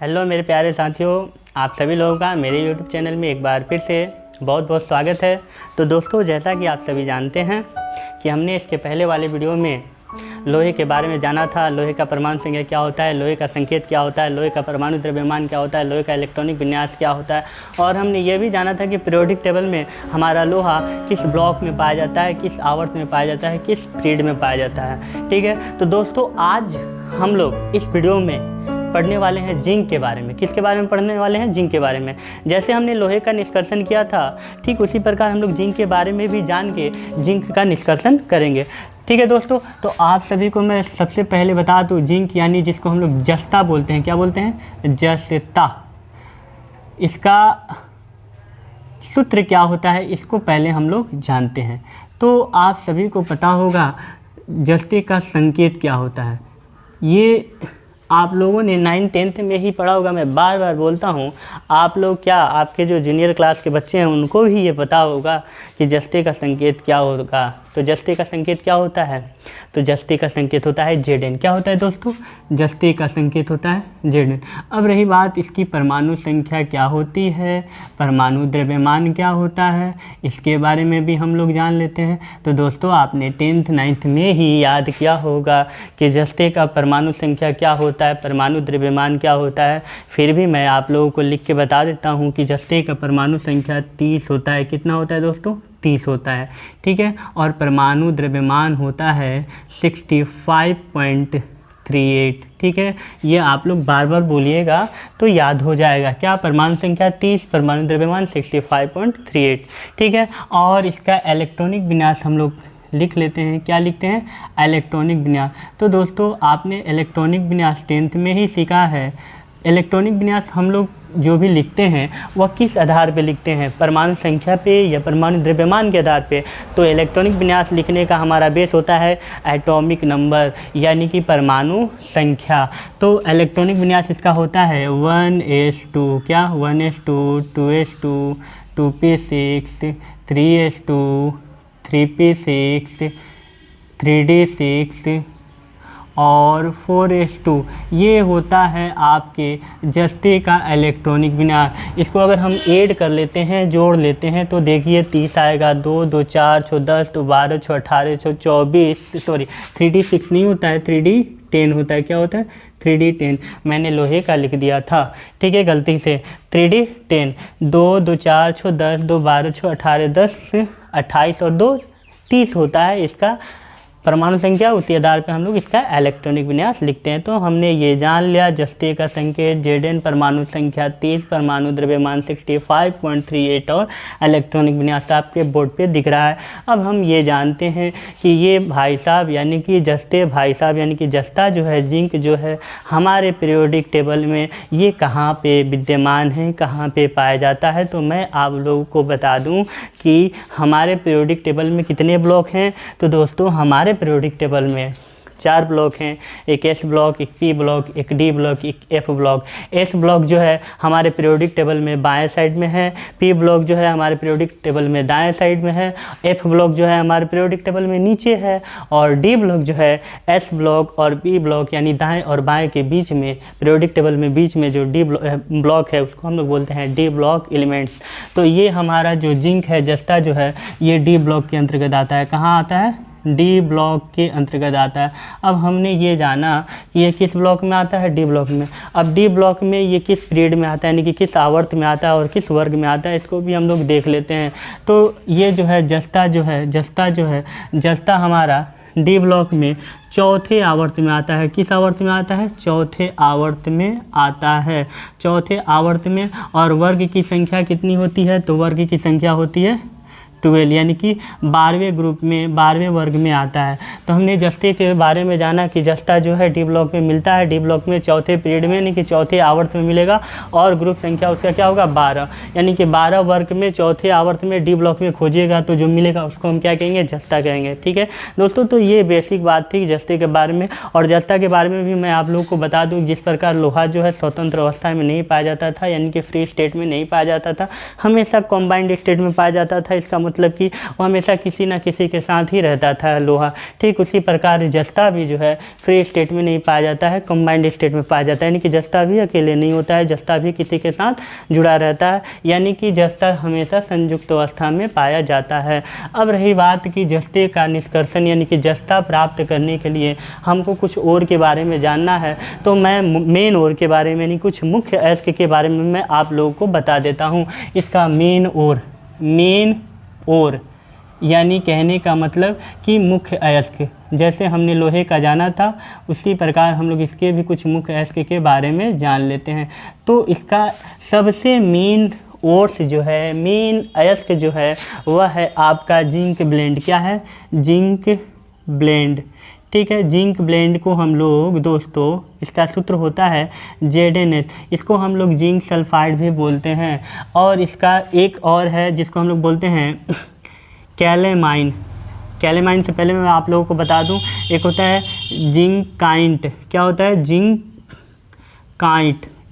Hello मेरे प्यारे साथियों, आप सभी लोगों का मेरे YouTube चैनल में एक बार फिर से बहुत बहुत स्वागत है। तो दोस्तों, जैसा कि आप सभी जानते हैं कि हमने इसके पहले वाले वीडियो में लोहे के बारे में जाना था। लोहे का परमाणु संख्या क्या होता है, लोहे का संकेत क्या होता है, लोहे का परमाणु द्रव्यमान क्या होता है, लोहे का इलेक्ट्रॉनिक विन्यास क्या होता है, और हमने ये भी जाना था कि पीरियोडिक टेबल में हमारा लोहा किस ब्लॉक में पाया जाता है, किस आवर्त में पाया जाता है, किस पीरियड में पाया जाता है। ठीक है, तो दोस्तों आज हम लोग इस वीडियो में पढ़ने वाले हैं जिंक के बारे में। किसके बारे में पढ़ने वाले हैं? जिंक के बारे में। जैसे हमने लोहे का निष्कर्षण किया था, ठीक उसी प्रकार हम लोग जिंक के बारे में भी जान के जिंक का निष्कर्षण करेंगे। ठीक है दोस्तों, तो आप सभी को मैं सबसे पहले बता दूं, जिंक यानी जिसको हम लोग जस्ता बोलते हैं। क्या बोलते हैं? जस्ता। इसका सूत्र क्या होता है, इसको पहले हम लोग जानते हैं। तो आप सभी को पता होगा जस्ते का संकेत क्या होता है। ये आप लोगों ने 9th-10th में ही पढ़ा होगा। मैं बार बार बोलता हूँ, आप लोग क्या, आपके जो जूनियर क्लास के बच्चे हैं उनको भी ये पता होगा कि जस्ते का संकेत क्या होगा। तो जस्ते का संकेत क्या होता है? तो जस्ते का संकेत होता है Zn। क्या होता है दोस्तों? जस्ते का संकेत होता है Zn। अब रही बात इसकी परमाणु संख्या क्या होती है, परमाणु द्रव्यमान क्या होता है, इसके बारे में भी हम लोग जान लेते हैं। तो दोस्तों, आपने 10th 9th में ही याद किया होगा कि जस्ते का परमाणु संख्या क्या होता है, परमाणु द्रव्यमान क्या होता है। फिर भी मैं आप लोगों को लिख के बता देता हूँ कि जस्ते का परमाणु संख्या 30 होता है। कितना होता है दोस्तों? 30 होता है। ठीक है, और परमाणु द्रव्यमान होता है 65.38। ठीक है, ये आप लोग बार बार बोलिएगा तो याद हो जाएगा। क्या? परमाणु संख्या 30, परमाणु द्रव्यमान 65.38। ठीक है, और इसका इलेक्ट्रॉनिक विन्यास हम लोग लिख लेते हैं। क्या लिखते हैं? इलेक्ट्रॉनिक विन्यास। तो दोस्तों, आपने इलेक्ट्रॉनिक विन्यास 10th में ही सीखा है। इलेक्ट्रॉनिक विन्यास हम लोग जो भी लिखते हैं वह किस आधार पे लिखते हैं, परमाणु संख्या पे या परमाणु द्रव्यमान के आधार पे। तो इलेक्ट्रॉनिक विन्यास लिखने का हमारा बेस होता है एटॉमिक नंबर यानी कि परमाणु संख्या। तो इलेक्ट्रॉनिक विन्यास इसका होता है 1s2। क्या? 1s2, 2s2, 2p6, 3s2, 3p6, 3d6 और 4s2। ये होता है आपके जस्ते का इलेक्ट्रॉनिक विन्यास। इसको अगर हम ऐड कर लेते हैं, जोड़ लेते हैं, तो देखिए 30 आएगा। 2 2 4 6 10 2 12 6 18 6 24, सॉरी 3d6 नहीं होता है, 3d10 होता है। क्या होता है? 3d10। मैंने लोहे का लिख दिया था, ठीक है, गलती से। 3d10, 2 2 4 6 10 2 12 6 18 10 28 और 2 30 होता है इसका परमाणु संख्या। उसी आधार पे हम लोग इसका इलेक्ट्रॉनिक विन्यास लिखते हैं। तो हमने ये जान लिया जस्ते का संकेत Zn, परमाणु संख्या 30, परमाणु द्रव्यमान 65.38 और इलेक्ट्रॉनिक विन्यास आपके बोर्ड पे दिख रहा है। अब हम ये जानते हैं कि ये भाई साहब यानी कि जस्ते भाई साहब यानी कि जस्ता जो है, जिंक जो है, हमारे पीरियोडिक टेबल में ये कहाँ पे विद्यमान है, कहाँ पे पाया जाता है। तो मैं आप लोगों को बता दूँ कि हमारे पीरियोडिक टेबल में कितने ब्लॉक हैं। तो दोस्तों, हमारे पीरियोडिक टेबल में 4 ब्लॉक हैं। एक एस ब्लॉक, एक पी ब्लॉक, एक डी ब्लॉक, एक एफ ब्लॉक। एस ब्लॉक जो है हमारे पीरियोडिक टेबल में बाएं साइड में है, पी ब्लॉक जो है हमारे पीरियोडिक टेबल में दाएं साइड में है, एफ ब्लॉक जो है हमारे पीरियोडिक टेबल में नीचे है, और डी ब्लॉक जो है एस ब्लॉक और पी ब्लॉक यानी दाएं और बाएं के बीच में, पीरियोडिक टेबल में बीच में जो डी ब्लॉक है उसको हम लोग बोलते हैं डी ब्लॉक एलिमेंट्स। तो ये हमारा जो जिंक है, जस्ता जो है, ये डी ब्लॉक के अंतर्गत आता है। कहाँ आता है? डी ब्लॉक के अंतर्गत आता है। अब हमने ये जाना कि ये किस ब्लॉक में आता है? डी ब्लॉक में। अब डी ब्लॉक में ये किस पीरियड में आता है, यानी कि किस आवर्त में आता है और किस वर्ग में आता है, इसको भी हम लोग देख लेते हैं। तो ये जो है जस्ता जो है, जस्ता हमारा डी ब्लॉक में चौथे आवर्त में आता है। किस आवर्त में आता है? चौथे आवर्त में आता है, चौथे आवर्त में। और वर्ग की संख्या कितनी होती है? तो वर्ग की संख्या होती है 12, यानी कि 12वें ग्रुप में, 12वें वर्ग में आता है। तो हमने जस्ते के बारे में जाना कि जस्ता जो है डी ब्लॉक में मिलता है, डी ब्लॉक में चौथे पीरियड में, यानी कि चौथे आवर्त में मिलेगा, और ग्रुप संख्या उसका क्या होगा? 12, यानी कि 12 वर्ग में चौथे आवर्त में डी ब्लॉक में खोजिएगा तो जो मिलेगा उसको हम क्या कहेंगे? जस्ता कहेंगे। ठीक है दोस्तों, तो ये बेसिक बात थी जस्ते के बारे में। और जस्ता के बारे में भी मैं आप लोगों को बता दूँ, जिस प्रकार लोहा जो है स्वतंत्र अवस्था में नहीं पाया जाता था, यानी कि फ्री स्टेट में नहीं पाया जाता था, हमेशा कॉम्बाइंड स्टेट में पाया जाता था। इसका मतलब कि वो हमेशा किसी ना किसी के साथ ही रहता था लोहा। ठीक उसी प्रकार जस्ता भी जो है फ्री स्टेट में नहीं पाया जाता है, कंबाइंड स्टेट में पाया जाता है। यानी कि जस्ता भी अकेले नहीं होता है, जस्ता भी किसी के साथ जुड़ा रहता है, यानी कि जस्ता हमेशा संयुक्त अवस्था में पाया जाता है। अब रही बात कि जस्ते का निष्कर्षण यानी कि जस्ता प्राप्त करने के लिए हमको कुछ और के बारे में जानना है, तो मैं मेन और के बारे में नहीं, कुछ मुख्य अयस्क के बारे में मैं आप लोगों को बता देता हूँ। इसका मेन और यानी कहने का मतलब कि मुख्य अयस्क, जैसे हमने लोहे का जाना था उसी प्रकार हम लोग इसके भी कुछ मुख्य अयस्क के बारे में जान लेते हैं। तो इसका सबसे मेन ओर्स जो है, मेन अयस्क जो है वह है आपका जिंक ब्लेंड। क्या है? Zinc blende. ठीक है, जिंक ब्लेंड को हम लोग दोस्तों, इसका सूत्र होता है ZnH। इसको हम लोग जिंक सल्फाइड भी बोलते हैं। और इसका एक और है जिसको हम लोग बोलते हैं कैलेमाइन। कैलेमाइन से पहले मैं आप लोगों को बता दूं, एक होता है जिंकाइट। क्या होता है?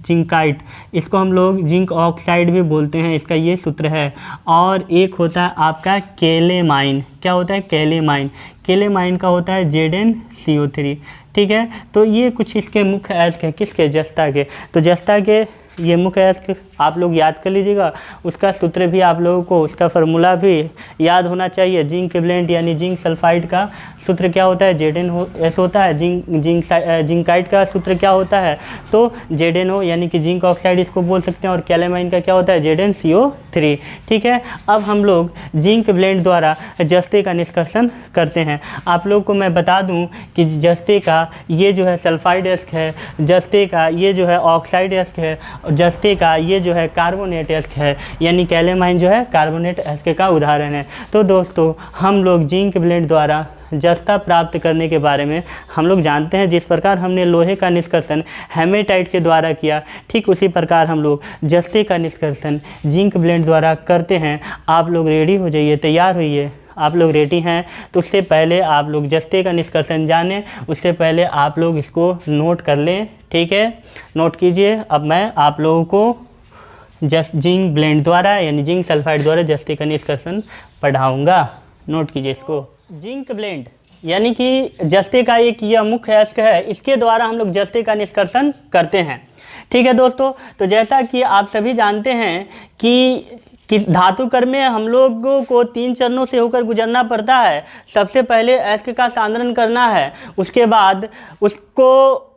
जिंकाइट। इसको हम लोग जिंक ऑक्साइड भी बोलते हैं, इसका ये सूत्र है। और एक होता है आपका केलेमाइन। क्या होता है? केलेमाइन। केलेमाइन का होता है ZnCO3। ठीक है, तो ये कुछ इसके मुख्य अयस्क हैं। किसके? जस्ता के। तो जस्ता के ये मुख्य अयस्क आप लोग याद कर लीजिएगा। उसका सूत्र भी आप लोगों को, उसका फार्मूला भी याद होना चाहिए। जिंक ब्लेंड यानी जिंक सल्फाइड का सूत्र क्या होता है? ZnS होता है। जिंकाइट का सूत्र क्या होता है? तो ZnO यानी कि जिंक ऑक्साइड इसको बोल सकते हैं। और कैलेमाइन का क्या होता है? ZnCO3। ठीक है, अब हम लोग जिंक ब्लेंड द्वारा जस्ते का निष्कर्षण करते हैं। आप लोग को मैं बता दूं कि जस्ते का ये जो है सल्फाइड अयस्क है, जस्ते का ये जो है ऑक्साइड अयस्क है, जस्ते का ये जो है कार्बोनेट अयस्क है, यानी कैलेमाइन जो है कार्बोनेट अयस्क का उदाहरण है। तो दोस्तों हम लोग जिंक ब्लेंड द्वारा जस्ता प्राप्त करने के बारे में हम लोग जानते हैं। जिस प्रकार हमने लोहे का निष्कर्षण हेमेटाइट के द्वारा किया, ठीक उसी प्रकार हम लोग जस्ते का निष्कर्षण जिंक ब्लेंड द्वारा करते हैं। आप लोग रेडी हो जाइए, तैयार होइए। आप लोग रेडी हैं तो उससे पहले आप लोग जस्ते का निष्कर्षण जानें, उससे पहले आप लोग इसको नोट कर लें। ठीक है, नोट कीजिए। अब मैं आप लोगों को जिंक ब्लेंड द्वारा यानी जिंक सल्फाइड द्वारा जस्ते का निष्कर्षण पढ़ाऊँगा। नोट कीजिए इसको। जिंक ब्लेंड यानी कि जस्ते का एक यह मुख्य अयस्क है, इसके द्वारा हम लोग जस्ते का निष्कर्षण करते हैं। ठीक है दोस्तों, तो जैसा कि आप सभी जानते हैं कि धातु कर्म में हम लोगों को 3 चरणों से होकर गुजरना पड़ता है। सबसे पहले अयस्क का सांद्रण करना है, उसके बाद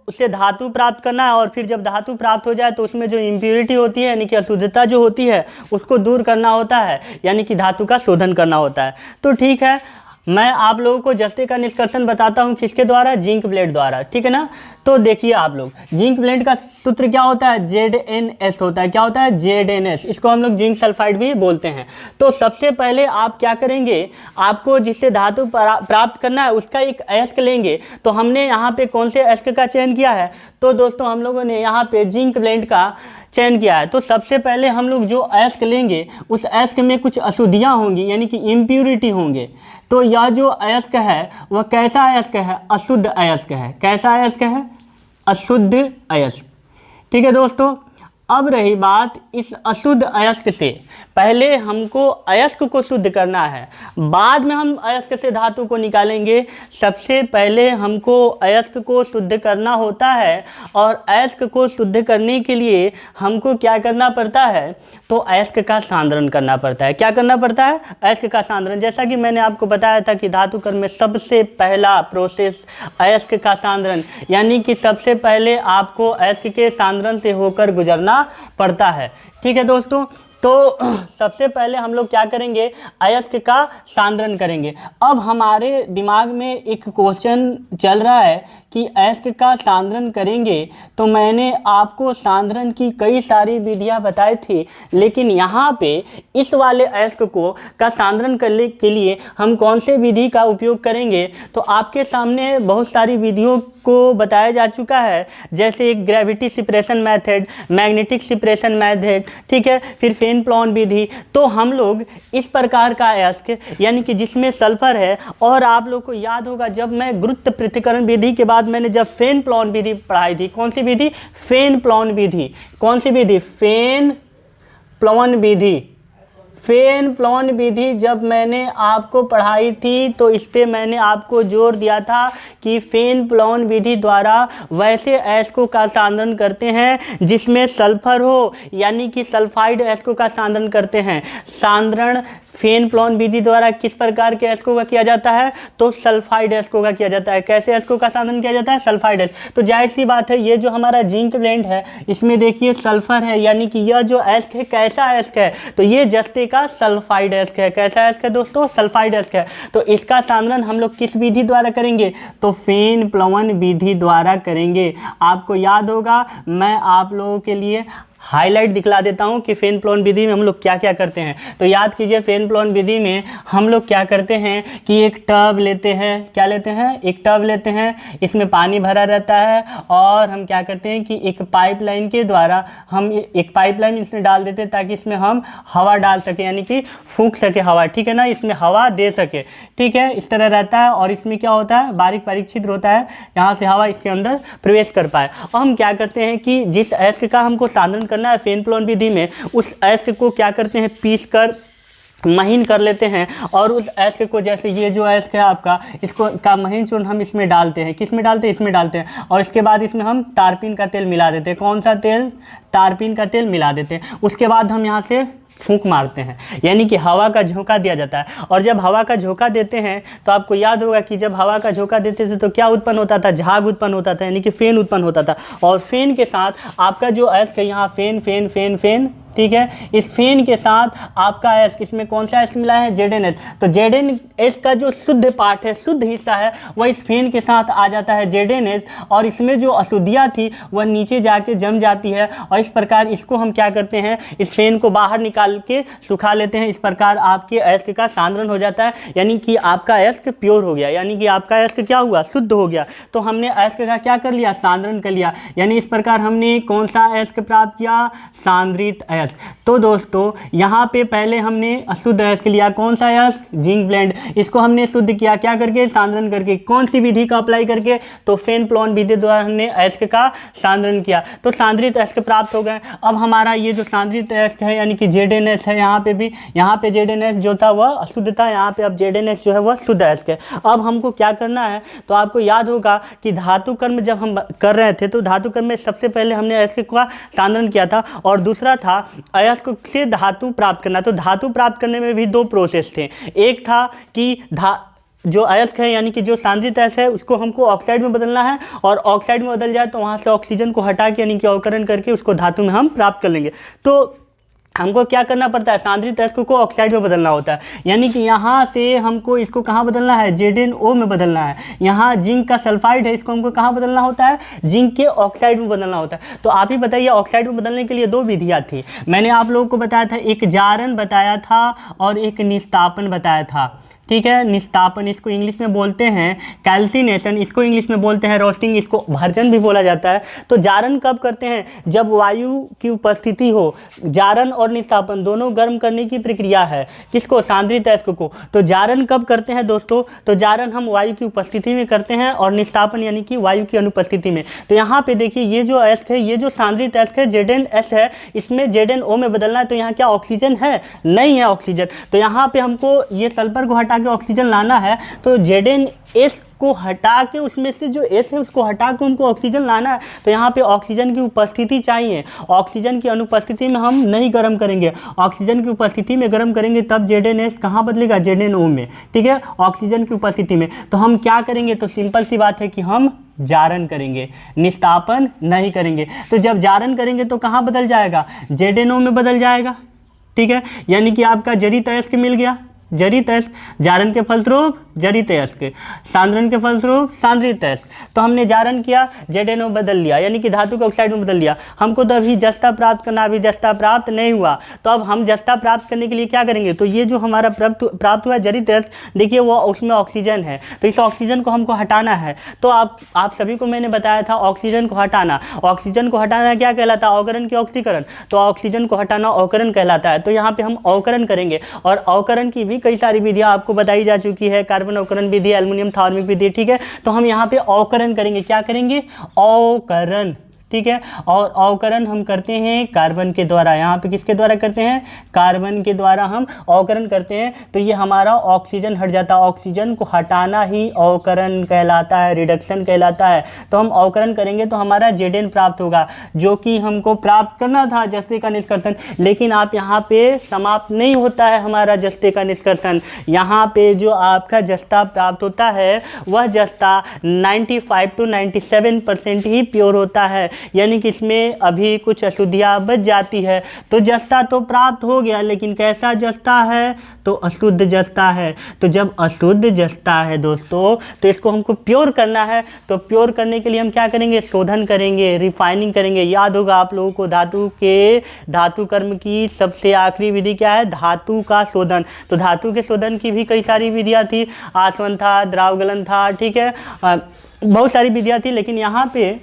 उससे धातु प्राप्त करना है, और फिर जब धातु प्राप्त हो जाए तो उसमें जो इम्प्योरिटी होती है यानी कि अशुद्धता जो होती है उसको दूर करना होता है, यानी कि धातु का शोधन करना होता है। तो ठीक है, मैं आप लोगों को जस्ते का निष्कर्षण बताता हूँ किसके द्वारा? जिंक ब्लेंड द्वारा। ठीक है ना, तो देखिए आप लोग, जिंक ब्लेंड का सूत्र क्या होता है? ZnS होता है। क्या होता है? ZnS। इसको हम लोग जिंक सल्फाइड भी बोलते हैं। तो सबसे पहले आप क्या करेंगे, आपको जिससे धातु प्राप्त करना है उसका एक अयस्क लेंगे। तो हमने यहाँ पे कौन से अयस्क का चयन किया है? तो दोस्तों हम लोगों ने यहाँ पे जिंक ब्लेंड का चयन किया है। तो सबसे पहले हम लोग जो अयस्क लेंगे उस अयस्क में कुछ अशुद्धियाँ होंगी, यानी कि इम्प्यूरिटी होंगे। तो यह जो अयस्क है वह कैसा अयस्क है? अशुद्ध अयस्क है। कैसा अयस्क है? अशुद्ध अयस्क। ठीक है दोस्तों, अब रही बात इस अशुद्ध अयस्क से, पहले हमको अयस्क को शुद्ध करना है, बाद में हम अयस्क से धातु को निकालेंगे। सबसे पहले हमको अयस्क को शुद्ध करना होता है, और अयस्क को शुद्ध करने के लिए हमको क्या करना पड़ता है? तो अयस्क का सांद्रण करना पड़ता है। क्या करना पड़ता है? अयस्क का सांद्रण। जैसा कि मैंने आपको बताया था कि धातु कर्म में सबसे पहला प्रोसेस अयस्क का सांद्रण, यानी कि सबसे पहले आपको अयस्क के सांद्रण से होकर गुजरना पड़ता है। ठीक है दोस्तों, तो सबसे पहले हम लोग क्या करेंगे? अयस्क का सांद्रण करेंगे। अब हमारे दिमाग में एक क्वेश्चन चल रहा है कि अयस्क का सांद्रण करेंगे, तो मैंने आपको सांद्रण की कई सारी विधियां बताई थी, लेकिन यहाँ पे इस वाले अयस्क का सांद्रण करने के लिए हम कौन से विधि का उपयोग करेंगे? तो आपके सामने बहुत सारी विधियों को बताया जा चुका है, जैसे gravity separation method, magnetic separation method, ठीक है, फिर फेन प्लॉन विधि। तो हम लोग इस प्रकार का अयस्क यानी कि जिसमें सल्फर है, और आप लोग को याद होगा जब मैं गुरुत्व पृथक्करण विधि के बाद मैंने जब फेन प्लॉन विधि पढ़ाई थी, कौन सी विधि? फेन प्लॉन विधि। कौन सी विधि? फेन प्लॉन विधि। फेन फ्लोन विधि जब मैंने आपको पढ़ाई थी तो इस पे मैंने आपको जोर दिया था कि फेन फ्लोन विधि द्वारा वैसे अयस्कों का सांद्रण करते हैं जिसमें सल्फर हो, यानी कि सल्फाइड अयस्कों का सांद्रण करते हैं। सांद्रण फेन फ्लोन विधि द्वारा किस प्रकार के अयस्कों का किया जाता है? तो सल्फाइड अयस्कों का किया जाता है। कैसे अयस्कों का सांद्रण किया जाता है? सल्फाइड अयस्क। तो जाहिर सी बात है ये जो हमारा जिंक ब्लेंड है इसमें देखिए सल्फर है, यानी कि यह जो अयस्क है कैसा अयस्क है? तो ये जस्ते का सल्फाइड अयस्क है। कैसा अयस्क है दोस्तों? सल्फाइड अयस्क है। तो इसका सांद्रण हम लोग किस विधि द्वारा करेंगे? तो फेन फ्लोन विधि द्वारा करेंगे। आपको याद होगा, मैं आप लोगों के लिए हाईलाइट दिखला देता हूं कि फेन फ्लोन विधि में हम लोग क्या क्या करते हैं। तो याद कीजिए, फेन फ्लोन विधि में हम लोग क्या करते हैं कि एक टब लेते हैं। क्या लेते हैं? एक टब लेते हैं, इसमें पानी भरा रहता है और हम क्या करते हैं कि एक पाइपलाइन के द्वारा हम एक पाइपलाइन इसमें डाल देते हैं ताकि इसमें हम हवा डाल सके, यानी कि फूंक सके हवा, ठीक है ना, इसमें हवा दे सके, ठीक है। इस तरह रहता है और इसमें क्या होता है, बारीक बारीक छिद्र होता है, यहाँ से हवा इसके अंदर प्रवेश कर पाए। और हम क्या करते हैं कि जिस अयस्क का हमको सांद्रण करना है फेन फ्लोन विधि में, उस अयस्क को क्या करते हैं, पीस कर महीन कर लेते हैं और उस अयस्क को, जैसे ये जो अयस्क है आपका, इसको का महीन चूर्ण हम इसमें डालते हैं। किस में डालते हैं? इसमें डालते हैं। और इसके बाद इसमें हम टारपीन का तेल मिला देते हैं। कौन सा तेल? टारपीन का तेल मिला देते हैं। उसके बाद हम यहाँ से फूंक मारते हैं, यानी कि हवा का झोंका दिया जाता है। और जब हवा का झोंका देते हैं तो आपको याद होगा कि जब हवा का झोंका देते थे तो क्या उत्पन्न होता था? झाग उत्पन्न होता था, यानी कि फेन उत्पन्न होता था। और फेन के साथ आपका जो अयस्क है यहाँ फेन फेन फेन फेन, ठीक है, इस फेन के साथ आपका अयस्क, इसमें कौन सा अयस्क मिला है? ZnH। तो ZnH का जो शुद्ध पार्ट है, शुद्ध हिस्सा है, वह इस फेन के साथ आ जाता है ZnH, और इसमें जो अशुद्धियाँ थी वह नीचे जाके जम जाती है। और इस प्रकार इसको हम क्या करते हैं, इस फेन को बाहर निकाल के सुखा लेते हैं। इस प्रकार आपके अयस्क का सांद्रण हो जाता है, यानी कि आपका अयस्क प्योर हो गया, यानी कि आपका अयस्क क्या हुआ? शुद्ध हो गया। तो हमने अयस्क का क्या कर लिया? सांद्रण कर लिया। यानी इस प्रकार हमने कौन सा अयस्क प्राप्त किया? सांद्रित अयस्क। तो दोस्तों यहाँ पे पहले हमने अशुद्ध अयस्क लिया। कौन सा अयस्क? Zinc blende. इसको हमने शुद्ध किया, क्या करके? सांद्रण करके। कौन सी विधि का अप्लाई करके? तो फेन फ्लोन विधि द्वारा हमने अयस्क का सांद्रण किया, तो सांद्रित अयस्क प्राप्त हो गए। अब हमारा ये जो सांद्रित अयस्क है, यानी कि ZnH है, यहाँ पे भी, यहाँ पे ZnH जो था वह अशुद्ध था, यहाँ पे अब ZnH जो है वह शुद्ध अयस्क है। अब हमको क्या करना है, तो आपको याद होगा कि धातु कर्म जब हम कर रहे थे तो धातु कर्म में सबसे पहले हमने अयस्क का सांद्रण किया था, और दूसरा था अयस्क से धातु प्राप्त करना। तो धातु प्राप्त करने में भी दो प्रोसेस थे। एक था कि जो अयस्क है, यानी कि जो सांद्रित अयस्क है, उसको हमको ऑक्साइड में बदलना है, और ऑक्साइड में बदल जाए तो वहाँ से ऑक्सीजन को हटा के, यानी कि अवकरण करके उसको धातु में हम प्राप्त कर लेंगे। तो हमको क्या करना पड़ता है? सांद्रित अयस्क को ऑक्साइड में बदलना होता है, यानी कि यहाँ से हमको इसको कहाँ बदलना है? ZnO में बदलना है। यहाँ जिंक का सल्फाइड है, इसको हमको कहाँ बदलना होता है? जिंक के ऑक्साइड में बदलना होता है। तो आप ही बताइए, ऑक्साइड में बदलने के लिए दो विधियाँ थी। मैंने आप लोगों को बताया था, एक जारन बताया था और एक निस्तापन बताया था, ठीक है। निस्तापन इसको इंग्लिश में बोलते हैं कैल्सिनेशन, इसको इंग्लिश में बोलते हैं रोस्टिंग, इसको भर्जन भी बोला जाता है। तो जारन कब करते हैं? जब वायु की उपस्थिति हो। जारन और निस्तापन दोनों गर्म करने की प्रक्रिया है। किसको? सांद्रित अयस्क को। तो जारन कब करते हैं दोस्तों? तो जारन हम वायु की उपस्थिति में करते हैं, और निस्तापन यानी कि वायु की अनुपस्थिति में। तो यहाँ पे देखिए, ये जो अयस्क है, ये जो सांद्रित अयस्क है ZnS है, इसमें ZnO में बदलना है। तो यहाँ क्या ऑक्सीजन है? नहीं है ऑक्सीजन। तो यहाँ पे हमको ये सल्फर को हटा के ऑक्सीजन लाना है। तो ZnS को हटा के, उसमें से जो S है उसको हटा के उनको ऑक्सीजन लाना है। तो यहाँ पे ऑक्सीजन की उपस्थिति चाहिए। ऑक्सीजन की अनुपस्थिति में हम नहीं गर्म करेंगे, ऑक्सीजन की उपस्थिति में गर्म करेंगे, तब ZnS कहाँ बदलेगा? ZnO में, ठीक है, ऑक्सीजन की उपस्थिति में। तो हम क्या करेंगे? तो सिंपल सी बात है कि हम जारन करेंगे, निस्तापन नहीं करेंगे। तो जब जारन करेंगे तो कहाँ बदल जाएगा? ZnO में बदल जाएगा, ठीक है। यानी कि आपका जरित अयस्क मिल गया, जरित अयस्क। जारन के फलस्वरूप जरित अयस्क, सांद्रण के फलस्वरूप सांद्रित अयस्क। तो हमने जारन किया, ZnO बदल लिया, यानी कि धातु को ऑक्साइड में बदल लिया। हमको तो अभी जस्ता प्राप्त करना, अभी जस्ता प्राप्त नहीं हुआ। तो अब हम जस्ता प्राप्त करने के लिए क्या करेंगे? तो ये जो हमारा प्राप्त हुआ जरित अयस्क, देखिए वो उसमें ऑक्सीजन है, तो इस ऑक्सीजन को हमको हटाना है। तो आप सभी को मैंने बताया था ऑक्सीजन को हटाना। ऑक्सीजन को हटाना क्या कहलाता है? अवकरण की ऑक्सीकरण। तो ऑक्सीजन को हटाना अवकरण कहलाता है। तो यहाँ पे हम अवकरण करेंगे, और अवकरण की भी कई सारी विधियां आपको बताई जा चुकी है, कार्बन अवकरण विधि, एल्युमिनियम थॉर्मिक विधि, ठीक है। तो हम यहाँ पे अवकरण करेंगे। क्या करेंगे? अवकरण, ठीक है। और अवकरण हम करते हैं कार्बन के द्वारा, यहाँ पे किसके द्वारा करते हैं, कार्बन के द्वारा हम अवकरण करते हैं। तो ये हमारा ऑक्सीजन हट जाता है, ऑक्सीजन को हटाना ही अवकरण कहलाता है, रिडक्शन कहलाता है। तो हम अवकरण करेंगे तो हमारा Zn प्राप्त होगा, जो कि हमको प्राप्त करना था जस्ते का निष्कर्षण। लेकिन आप यहाँ पे समाप्त नहीं होता है हमारा जस्ते का निष्कर्षण, यहाँ पे जो आपका जस्ता प्राप्त होता है वह जस्ता 95 to 97% ही प्योर होता है, यानी कि इसमें अभी कुछ अशुद्धियाँ बच जाती है। तो जस्ता तो प्राप्त हो गया, लेकिन कैसा जस्ता है, तो अशुद्ध जस्ता है। तो जब अशुद्ध जस्ता है दोस्तों, तो इसको हमको प्योर करना है। तो प्योर करने के लिए हम क्या करेंगे, शोधन करेंगे, रिफाइनिंग करेंगे। याद होगा आप लोगों को धातु कर्म की सबसे आखिरी विधि क्या है, धातु का शोधन। तो धातु के शोधन की भी कई सारी विधियाँ थी, आसवन था, द्रावगलन था, ठीक है, बहुत सारी विधियाँ थी। लेकिन यहाँ पे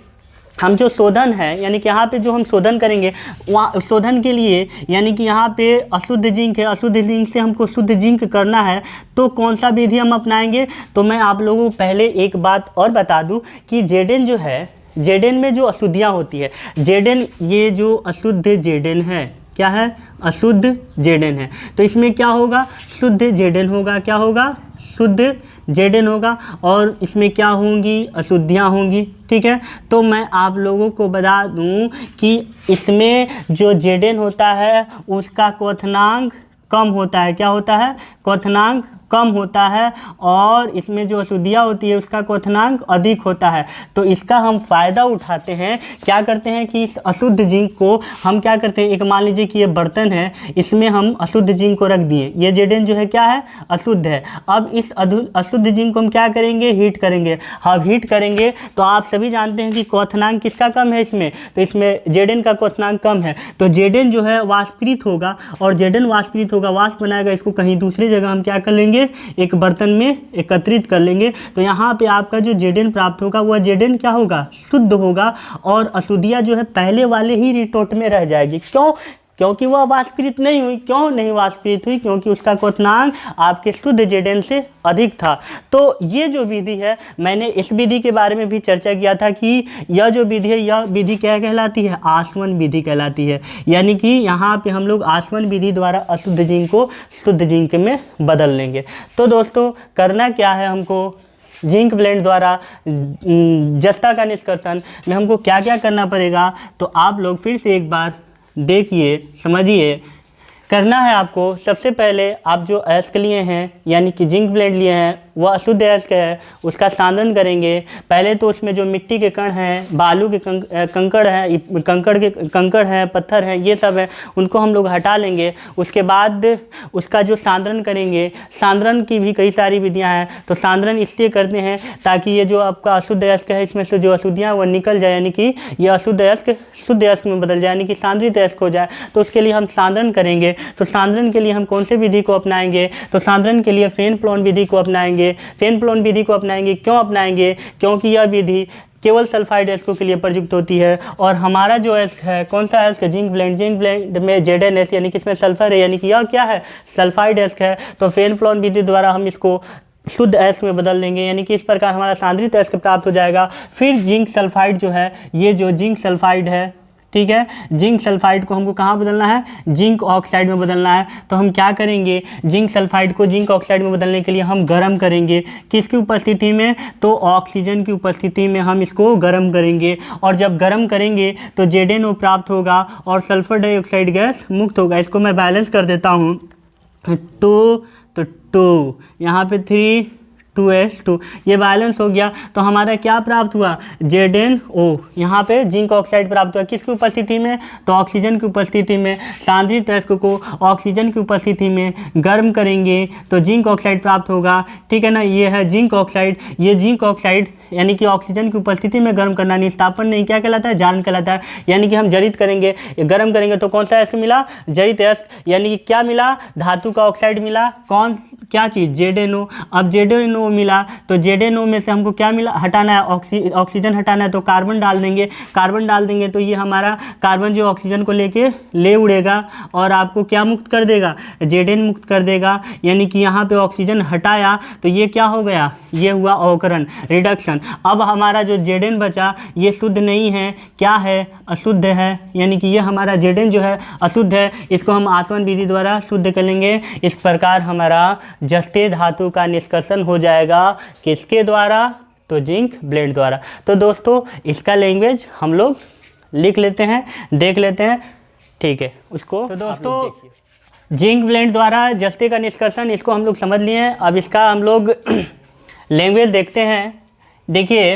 हम जो शोधन है, यानी कि यहाँ पे जो हम शोधन करेंगे, वहाँ शोधन के लिए यानी कि यहाँ पे अशुद्ध जिंक है, अशुद्ध जिंक से हमको शुद्ध जिंक करना है। तो कौन सा विधि हम अपनाएंगे, तो मैं आप लोगों को पहले एक बात और बता दूँ कि Zn जो है, Zn में जो अशुद्धियाँ होती है, Zn ये जो अशुद्ध Zn है, क्या है, अशुद्ध Zn है। तो इसमें क्या होगा, शुद्ध Zn होगा, क्या होगा, शुद्ध Zn होगा, और इसमें क्या होंगी, अशुद्धियाँ होंगी, ठीक है। तो मैं आप लोगों को बता दूं कि इसमें जो Zn होता है उसका क्वथनांक कम होता है, क्या होता है, क्वथनांक कम होता है, और इसमें जो अशुद्धियाँ होती है उसका क्वथनांक अधिक होता है। तो इसका हम फ़ायदा उठाते हैं, क्या करते हैं कि इस अशुद्ध जिंक को हम क्या करते हैं, एक मान लीजिए कि ये बर्तन है, इसमें हम अशुद्ध जिंक को रख दिए, ये Zn जो है क्या है, अशुद्ध है। अब इस अशुद्ध जिंक को हम क्या करेंगे, हीट करेंगे। अब हीट करेंगे तो आप सभी जानते हैं कि क्वथनांक किसका कम है इसमें, तो इसमें Zn का क्वथनांक कम है। तो Zn जो है वाष्पीकृत होगा, और Zn वाष्पीकृत होगा, वाष्प बनाएगा, इसको कहीं दूसरी जगह हम क्या कर लेंगे, एक बर्तन में एकत्रित कर लेंगे। तो यहाँ पे आपका जो Zn प्राप्त होगा वह Zn क्या होगा, शुद्ध होगा, और अशुद्धियाँ जो है पहले वाले ही रिटोट में रह जाएगी। क्यों, क्योंकि वह वाष्पीकृत नहीं हुई। क्यों नहीं वाष्पीकृत हुई, क्योंकि उसका क्वथनांक आपके शुद्ध Zn से अधिक था। तो ये जो विधि है, मैंने इस विधि के बारे में भी चर्चा किया था कि यह जो विधि है, यह विधि क्या कहलाती है, आसवन विधि कहलाती है। यानी कि यहाँ पे हम लोग आसवन विधि द्वारा अशुद्ध जिंक को शुद्ध जिंक में बदल लेंगे। तो दोस्तों करना क्या है, हमको जिंक ब्लेंड द्वारा जस्ता का निष्कर्षण में हमको क्या क्या करना पड़ेगा, तो आप लोग फिर से एक बार देखिए, समझिए। करना है आपको, सबसे पहले आप जो अयस्क लिए हैं, यानी कि जिंक ब्लेंड लिए हैं, वह अशुद्ध अयस्क है, उसका सांद्रण करेंगे। पहले तो उसमें जो मिट्टी के कण हैं, बालू के कंकड़ हैं, पत्थर हैं, ये सब है, उनको हम लोग हटा लेंगे। उसके बाद उसका जो सांद्रण करेंगे, सांद्रण की भी कई सारी विधियां हैं। तो सांद्रण इसलिए करते हैं ताकि ये जो आपका अशुद्ध अयस्क है, इसमें से जो अशुद्धियाँ वो निकल जाए, यानी कि ये अशुद्ध अयस्क शुद्ध अयस्क में बदल जाए, यानी कि सांद्रित अयस्क हो जाए। तो उसके लिए हम सांद्रण करेंगे। तो सांद्रण के लिए हम कौन से विधि को अपनाएंगे, तो सांद्रण के लिए फेन प्लोन विधि को अपनाएंगे। फेन प्लोन विधि को अपनाएंगे, क्यों अपनाएंगे, क्योंकि यह विधि केवल सल्फाइड अयस्कों के लिए प्रयुक्त होती है। और हमारा जो अयस्क है, कौन सा अयस्क है, जिंक ब्लेंड में ZnS, यानी कि इसमें सल्फर है, यानी कि यह क्या है, सल्फाइड अयस्क है। तो फेन प्लोन विधि द्वारा हम इसको शुद्ध अयस्क में बदल देंगे, यानी कि इस प्रकार हमारा सांद्रित अयस्क प्राप्त हो जाएगा। फिर जिंक सल्फाइड जो है, ये जो जिंक सल्फाइड है, ठीक है, जिंक सल्फाइड को हमको कहाँ बदलना है, जिंक ऑक्साइड में बदलना है। तो हम क्या करेंगे, जिंक सल्फाइड को जिंक ऑक्साइड में बदलने के लिए हम गर्म करेंगे। किसकी उपस्थिति में, तो ऑक्सीजन की उपस्थिति में हम इसको गर्म करेंगे। और जब गर्म करेंगे तो ZnO प्राप्त होगा और सल्फर डाइऑक्साइड गैस मुक्त होगा। इसको मैं बैलेंस कर देता हूँ। तो 2 यहाँ पे 3 2s2 ये बैलेंस हो गया। तो हमारा क्या प्राप्त हुआ, ZnO। यहाँ पे जिंक ऑक्साइड प्राप्त हुआ, किसकी उपस्थिति में, तो ऑक्सीजन की उपस्थिति में। सांद्रित अयस्क को ऑक्सीजन की उपस्थिति में गर्म करेंगे तो जिंक ऑक्साइड प्राप्त होगा, ठीक है ना। ये है जिंक ऑक्साइड। ये जिंक ऑक्साइड यानी कि ऑक्सीजन की उपस्थिति में गर्म करना, निस्तापन नहीं, क्या कहलाता है, जारण कहलाता है। यानी कि हम जरित करेंगे, गर्म करेंगे तो कौन सा अयस्क मिला, जरित अयस्क, यानी कि क्या मिला, धातु का ऑक्साइड मिला। कौन क्या चीज़, ZnO। अब ZnO मिला तो ZnO में से हमको क्या मिला, हटाना है, ऑक्सीजन हटाना है, तो कार्बन डाल देंगे। कार्बन डाल देंगे तो ये हमारा कार्बन जो ऑक्सीजन को लेके ले उड़ेगा और आपको क्या मुक्त कर देगा, Zn मुक्त कर देगा। यानी कि यहाँ पे ऑक्सीजन हटाया तो ये क्या हो गया, ये हुआ अवकरण, रिडक्शन। अब हमारा जो Zn बचा ये शुद्ध नहीं है, क्या है, अशुद्ध है। यानी कि ये हमारा Zn जो है अशुद्ध है, इसको हम आसवन विधि द्वारा शुद्ध कर लेंगे। इस प्रकार हमारा जस्ते धातु का निष्कर्षण हो जाएगा, किसके द्वारा, तो जिंक ब्लेंड द्वारा। तो दोस्तों इसका लैंग्वेज हम लोग लिख लेते हैं, देख लेते हैं, ठीक है उसको। तो दोस्तों जिंक ब्लेंड द्वारा जस्ते का निष्कर्षण, इसको हम लोग समझ लिए हैं। अब इसका हम लोग लैंग्वेज देखते हैं। देखिए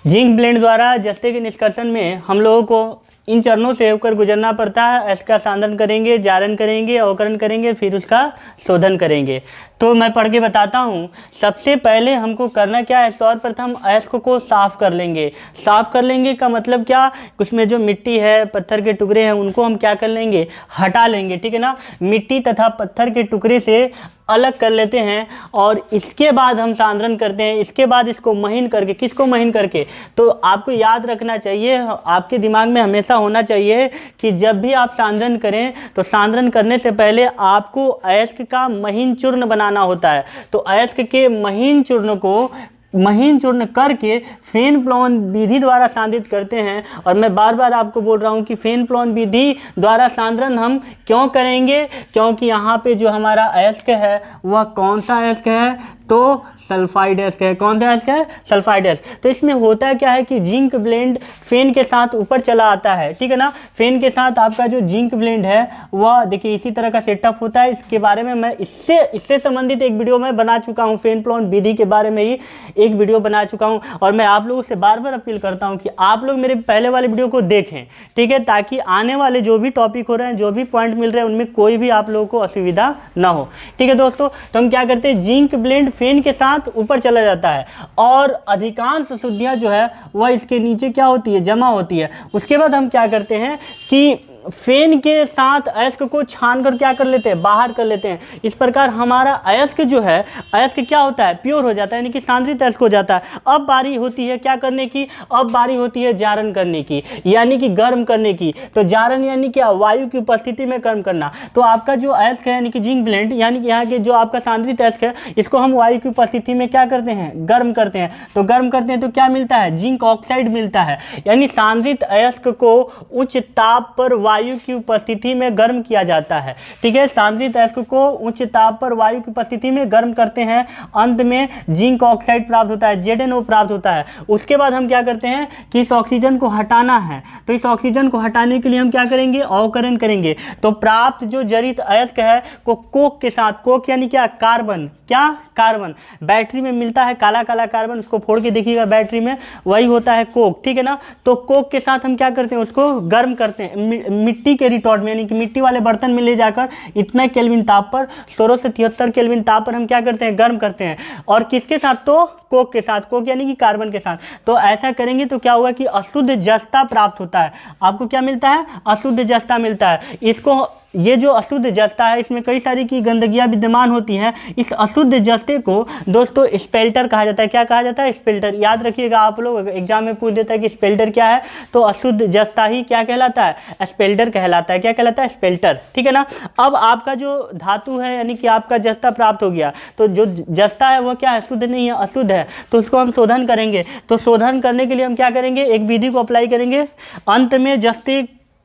जिंक ब्लेंड द्वारा जस्ते के निष्कर्षण में हम लोगों को इन चरणों से होकर गुजरना पड़ता है। इसका सांद्रण करेंगे, जारण करेंगे, अवकरण करेंगे, फिर उसका शोधन करेंगे। तो मैं पढ़ के बताता हूँ। सबसे पहले हमको करना क्या है, सर्वप्रथम अयस्क को साफ़ कर लेंगे। साफ़ कर लेंगे का मतलब क्या, उसमें जो मिट्टी है, पत्थर के टुकड़े हैं, उनको हम क्या कर लेंगे, हटा लेंगे, ठीक है ना। मिट्टी तथा पत्थर के टुकड़े से अलग कर लेते हैं और इसके बाद हम सांद्रण करते हैं। इसके बाद इसको महीन करके, किसको महीन करके, तो आपको याद रखना चाहिए, आपके दिमाग में हमेशा होना चाहिए कि जब भी आप सांद्रण करें तो सांद्रण करने से पहले आपको अयस्क का महीन चूर्ण बनाना होता है। तो अयस्क के महीन चूर्ण को महीन चूर्ण करके फेन प्लॉन विधि द्वारा सांद्रित करते हैं। और मैं बार बार आपको बोल रहा हूँ कि फेन प्लॉन विधि द्वारा सांद्रण हम क्यों करेंगे, क्योंकि यहाँ पे जो हमारा अयस्क है वह कौन सा अयस्क है, तो सल्फाइड अयस्क है। कौन सा अयस्क है, सल्फाइड अयस्क। तो इसमें होता क्या है कि जिंक ब्लेंड फेन के साथ ऊपर चला आता है, ठीक है ना। फेन के साथ आपका जो जिंक ब्लेंड है वह देखिए इसी तरह का सेटअप होता है। इसके बारे में मैं इससे संबंधित एक वीडियो में बना चुका हूँ, फेन प्लॉन विधि के बारे में ही एक वीडियो बना चुका हूँ। और मैं आप लोगों से बार बार अपील करता हूँ कि आप लोग मेरे पहले वाले वीडियो को देखें, ठीक है, ताकि आने वाले जो भी टॉपिक हो रहे हैं, जो भी पॉइंट मिल रहे हैं, उनमें कोई भी आप लोगों को असुविधा ना हो, ठीक है दोस्तों। तो हम क्या करते हैं, जिंक ब्लेंड फेन के साथ ऊपर चला जाता है और अधिकांश अशुद्धियाँ जो है वह इसके नीचे क्या होती है, जमा होती है। उसके बाद हम क्या करते हैं कि फेन के साथ अयस्क को छान कर क्या कर लेते हैं, बाहर कर लेते हैं। इस प्रकार हमारा अयस्क जो है, अयस्क क्या होता है, प्योर हो जाता है, यानी कि सांद्रित अयस्क हो जाता है। अब बारी होती है क्या करने की, अब बारी होती है जारण करने की, यानी कि गर्म करने की। तो जारण यानी क्या, वायु की उपस्थिति में गर्म करना। तो आपका जो अयस्क है यानी कि जिंक ब्लेंड, यानी कि यहाँ के जो आपका सांद्रित अयस्क है, इसको हम वायु की उपस्थिति में क्या करते हैं, गर्म करते हैं। तो गर्म करते हैं तो क्या मिलता है, जिंक ऑक्साइड मिलता है। यानी सांद्रित अयस्क को उच्च ताप पर वायु की उपस्थिति में गर्म किया जाता है, ठीक है। सांद्रित अयस्क को उच्च ताप पर वायु की उपस्थिति में गर्म करते हैं, अंत में जिंक ऑक्साइड प्राप्त होता है, ZnO प्राप्त होता है। उसके बाद हम क्या करते हैं कि इस ऑक्सीजन को हटाना है। तो इस ऑक्सीजन को हटाने के लिए हम क्या करेंगे, अवकरण करेंगे। तो प्राप्त जो जरित अयस्क है को कोक के साथ, कोक यानी क्या, कार्बन, क्या, कार्बन। बैटरी में मिलता है काला काला कार्बन, उसको फोड़ के देखिएगा बैटरी में, वही होता है कोक, ठीक है ना। तो कोक के साथ हम क्या करते हैं, उसको गर्म करते हैं मिट्टी के रिटॉर्ट में, यानी कि मिट्टी वाले बर्तन में ले जाकर इतना केल्विन ताप पर, 16 से 73 केल्विन ताप पर हम क्या करते हैं, गर्म करते हैं। और किसके साथ, तो कोक के साथ, कोक यानी कि कार्बन के साथ। तो ऐसा करेंगे तो क्या होगा कि अशुद्ध जस्ता प्राप्त होता है। आपको क्या मिलता है, अशुद्ध जस्ता मिलता है। इसको, ये जो अशुद्ध जस्ता है, इसमें कई सारी की गंदगियाँ विद्यमान होती हैं। इस अशुद्ध जस्ते को दोस्तों स्पेल्टर कहा जाता है। क्या कहा जाता है, स्पेल्टर। याद रखिएगा, आप लोग एग्जाम में पूछ देता है कि स्पेल्टर क्या है, तो अशुद्ध जस्ता ही क्या कहलाता है, स्पेल्टर कहलाता है। क्या कहलाता है, स्पेल्टर, ठीक है ना। अब आपका जो धातु है यानी कि आपका जस्ता प्राप्त हो गया, तो जो जस्ता है वो क्या है, शुद्ध नहीं है, अशुद्ध है। तो उसको हम शोधन करेंगे। तो शोधन करने के लिए हम क्या करेंगे, एक विधि को अप्लाई करेंगे। अंत में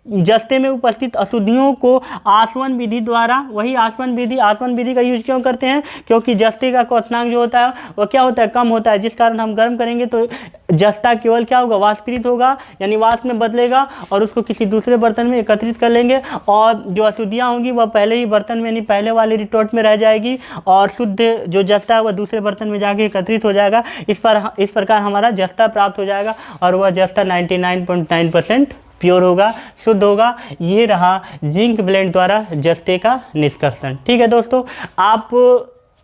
जस्ते में उपस्थित अशुद्धियों को आसवन विधि द्वारा, वही आसवन विधि का यूज क्यों करते हैं, क्योंकि जस्ते का क्वथनांक जो होता है वो क्या होता है, कम होता है, जिस कारण हम गर्म करेंगे तो जस्ता केवल क्या होगा, वाष्पीत होगा, यानी वाष्प में बदलेगा और उसको किसी दूसरे बर्तन में एकत्रित कर लेंगे। और जो अशुद्धियाँ होंगी वह पहले ही बर्तन में, यानी पहले वाले रिटोर्ट में रह जाएगी और शुद्ध जो जस्ता है वह दूसरे बर्तन में जाके एकत्रित हो जाएगा। इस प्रकार हमारा जस्ता प्राप्त हो जाएगा और वह जस्ता 99.9% प्योर होगा, शुद्ध होगा। ये रहा जिंक ब्लेंड द्वारा जस्ते का निष्कर्षण, ठीक है दोस्तों। आप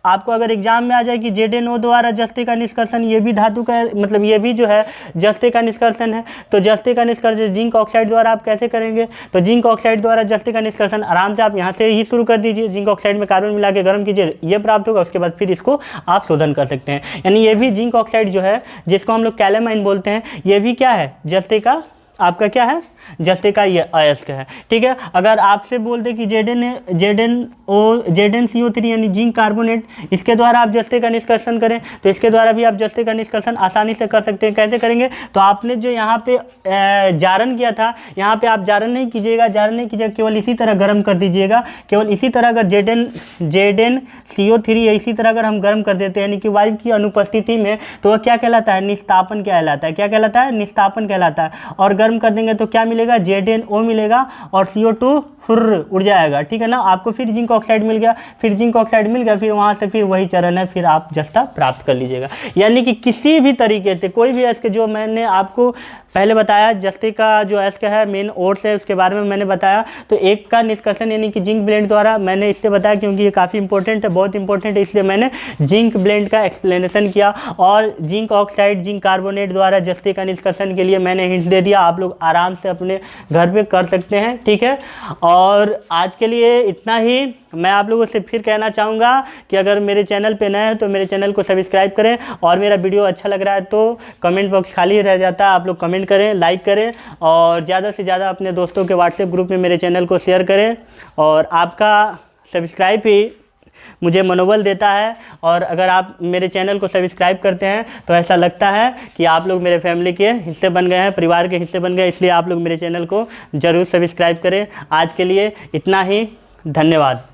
आपको अगर एग्जाम में आ जाए कि ZnO द्वारा जस्ते का निष्कर्षण, ये भी धातु का मतलब ये भी जो है जस्ते का निष्कर्षण है। तो जस्ते का निष्कर्षण जिंक ऑक्साइड द्वारा आप कैसे करेंगे? तो जिंक ऑक्साइड द्वारा जस्ते का निष्कर्षण आराम से आप यहाँ से ही शुरू कर दीजिए। जिंक ऑक्साइड में कार्बन मिला के गर्म कीजिए, ये प्राप्त होगा। उसके बाद फिर इसको आप शोधन कर सकते हैं। यानी ये भी जिंक ऑक्साइड जो है, जिसको हम लोग कैलेमाइन बोलते हैं, ये भी क्या है? जस्ते का आपका क्या है? जस्ते का ये अयस्क है। ठीक है। अगर आपसे बोल दे कि ZnCO3 यानी जिंक कार्बोनेट, इसके द्वारा आप जस्ते का निष्कर्षण करें, तो इसके द्वारा भी आप जस्ते का निष्कर्षण आसानी से कर सकते हैं। कैसे करेंगे? तो आपने जो यहाँ पे जारन किया था, यहाँ पे आप जारन नहीं कीजिएगा, केवल इसी तरह गर्म कर दीजिएगा। केवल इसी तरह अगर ZnCO3 इसी तरह अगर हम गर्म कर देते हैं, यानी कि वायु की अनुपस्थिति में, तो वह क्या कहलाता है? निस्तापन कहलाता है। क्या कहलाता है? निस्तापन कहलाता है। और गर्म कर देंगे तो क्या मिलेगा? ZnO मिलेगा और CO2 उड़ जाएगा। ठीक है ना। आपको फिर जिंक ऑक्साइड मिल गया, फिर वहाँ से फिर वही चरण है, फिर आप जस्ता प्राप्त कर लीजिएगा। यानी कि किसी भी तरीके से कोई भी अयस्क, जो मैंने आपको पहले बताया जस्ते का जो अयस्क है मेन ओर्स है, उसके बारे में मैंने बताया। तो एक का निष्कर्षण यानी कि जिंक ब्लेंड द्वारा, मैंने इसलिए बताया क्योंकि ये काफ़ी इंपॉर्टेंट है, बहुत इंपॉर्टेंट है, इसलिए मैंने जिंक ब्लेंड का एक्सप्लेनेशन किया। और जिंक ऑक्साइड, जिंक कार्बोनेट द्वारा जस्ते का निष्कर्षण के लिए मैंने हिंट्स दे दिया। आप लोग आराम से अपने घर पे कर सकते हैं। ठीक है। और आज के लिए इतना ही। मैं आप लोगों से फिर कहना चाहूँगा कि अगर मेरे चैनल पे नए हैं तो मेरे चैनल को सब्सक्राइब करें, और मेरा वीडियो अच्छा लग रहा है तो कमेंट बॉक्स खाली रह जाता है, आप लोग कमेंट करें, लाइक करें, और ज़्यादा से ज़्यादा अपने दोस्तों के व्हाट्सएप ग्रुप में मेरे चैनल को शेयर करें। और आपका सब्सक्राइब ही मुझे मनोबल देता है। और अगर आप मेरे चैनल को सब्सक्राइब करते हैं तो ऐसा लगता है कि आप लोग मेरे फैमिली के हिस्से बन गए हैं, परिवार के हिस्से बन गए। इसलिए आप लोग मेरे चैनल को ज़रूर सब्सक्राइब करें। आज के लिए इतना ही। धन्यवाद।